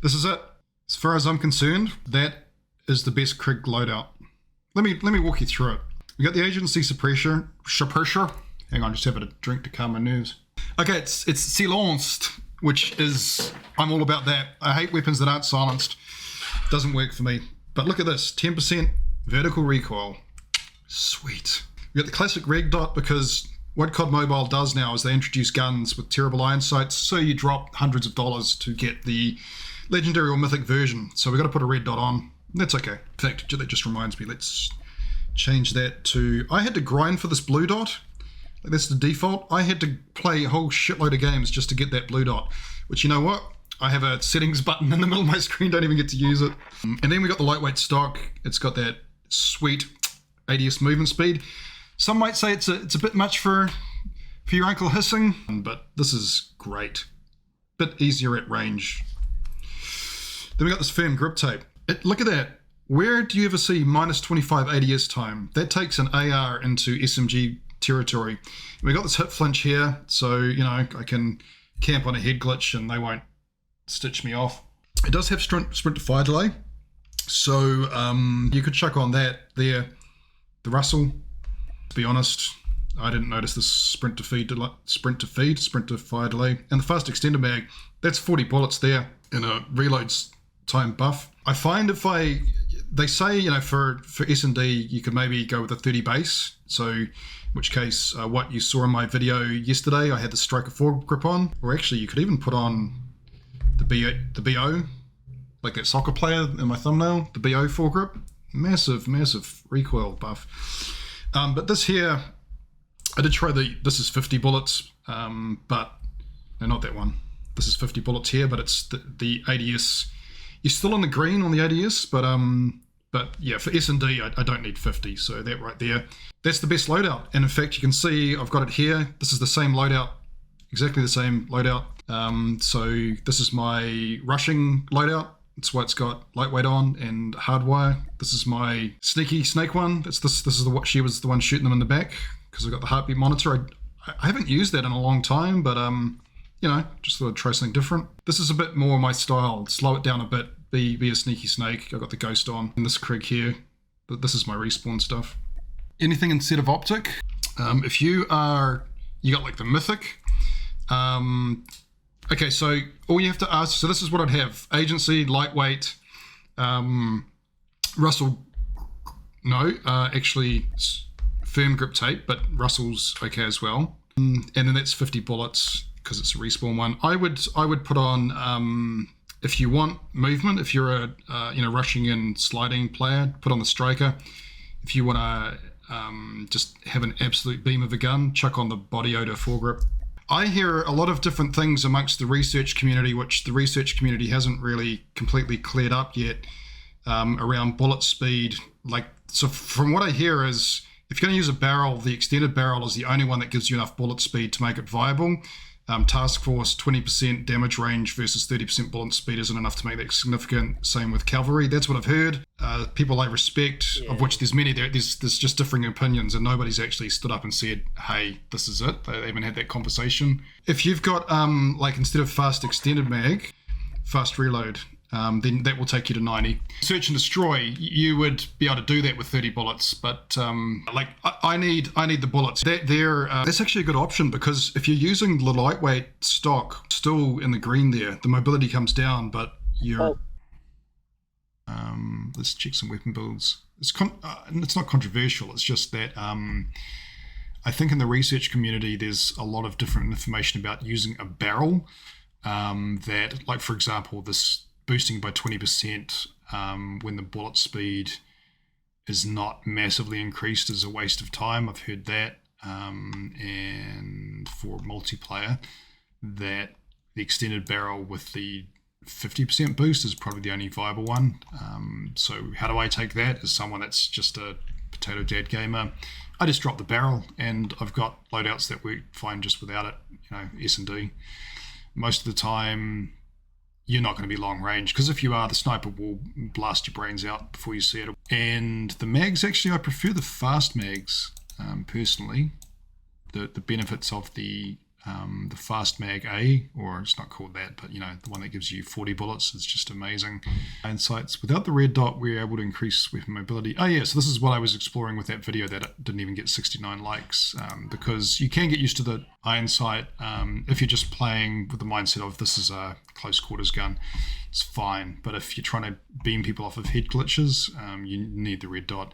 This is it. As far as I'm concerned, that is the best krig loadout. Let me walk you through it. We got the agency suppressor. Hang on, just having a drink to calm my nerves. Okay, it's silenced, which is, I'm all about that. I hate weapons that aren't silenced. Doesn't work for me. But look at this, 10% vertical recoil. Sweet. We got the classic reg dot because what COD Mobile does now is they introduce guns with terrible iron sights, so you drop hundreds of dollars to get the legendary or mythic version. So we've got to put a red dot on. That's okay. In fact, that just reminds me, let's change that to, I had to grind for this blue dot. Like that's the default. I had to play a whole shitload of games just to get that blue dot, which, you know what? I have a settings button in the middle of my screen, don't even get to use it. And then we got the lightweight stock. It's got that sweet ADS movement speed. Some might say it's a bit much for your Uncle Hissing, but this is great. Bit easier at range. Then we got this firm grip tape. Look at that. Where do you ever see minus 25 ADS time? That takes an AR into SMG territory. We got this hip flinch here, so you know I can camp on a head glitch and they won't stitch me off. It does have sprint to fire delay, so you could chuck on that there. The Russell, to be honest, I didn't notice this sprint to fire delay, and the fast extender mag. That's 40 bullets there in a reload time buff. I find they say, you know, for S&D you could maybe go with a 30 base, so in which case what you saw in my video yesterday, I had the striker foregrip on, or actually you could even put on the BO, like that soccer player in my thumbnail, the BO foregrip. Massive recoil buff. But this here, I did try this is 50 bullets, but no, not that one. This is 50 bullets here, but it's the ADS. You're still on the green on the ADS, but yeah, for S&D, I don't need 50, so that right there, that's the best loadout. And in fact, you can see I've got it here. This is the same loadout, exactly the same loadout. So this is my rushing loadout. That's why it's got lightweight on and hardwire. This is my sneaky snake one. This is she was the one shooting them in the back because I got the heartbeat monitor. I haven't used that in a long time, but you know, just thought I'd try something different. This is a bit more my style. Slow it down a bit. Be a sneaky snake. I got the ghost on in this krig here, but this is my respawn stuff. Anything instead of optic. If you got like the mythic. Okay, so all you have to ask, so this is what I'd have. Agency, lightweight, Russell, no, actually firm grip tape, but Russell's okay as well. And then that's 50 bullets because it's a respawn one. I would put on, if you want movement, if you're a rushing and sliding player, put on the striker. If you want to just have an absolute beam of a gun, chuck on the body odor foregrip. I hear a lot of different things amongst the research community, which the research community hasn't really completely cleared up yet, around bullet speed. Like, so from what I hear is, if you're going to use a barrel, the extended barrel is the only one that gives you enough bullet speed to make it viable. Task force, 20% damage range versus 30% bullet speed isn't enough to make that significant. Same with cavalry. That's what I've heard. People I respect, of which there's many, there's just differing opinions, and nobody's actually stood up and said, hey, this is it. They haven't had that conversation. If you've got, like, instead of fast extended mag, fast reload, then that will take you to 90. Search and destroy, you would be able to do that with 30 bullets, but like I need the bullets. That's actually a good option, because if you're using the lightweight stock, still in the green there, the mobility comes down, but you're... let's check some weapon builds. It's not controversial, it's just that I think in the research community there's a lot of different information about using a barrel that, like for example, this boosting by 20% when the bullet speed is not massively increased is a waste of time. I've heard that. And for multiplayer, that the extended barrel with the 50% boost is probably the only viable one. So how do I take that as someone that's just a potato dad gamer? I just drop the barrel, and I've got loadouts that work fine just without it. You know, S&D. Most of the time, you're not going to be long range, because if you are, the sniper will blast your brains out before you see it. And the mags, actually, I prefer the fast mags, personally. The benefits of the The fast mag A, or it's not called that, but the one that gives you 40 bullets is just amazing. And sights without the red dot, we're able to increase weapon mobility. Oh yeah, so this is what I was exploring with that video that didn't even get 69 likes, because you can get used to the iron sight if you're just playing with the mindset of this is a close quarters gun. It's fine, but if you're trying to beam people off of head glitches, you need the red dot.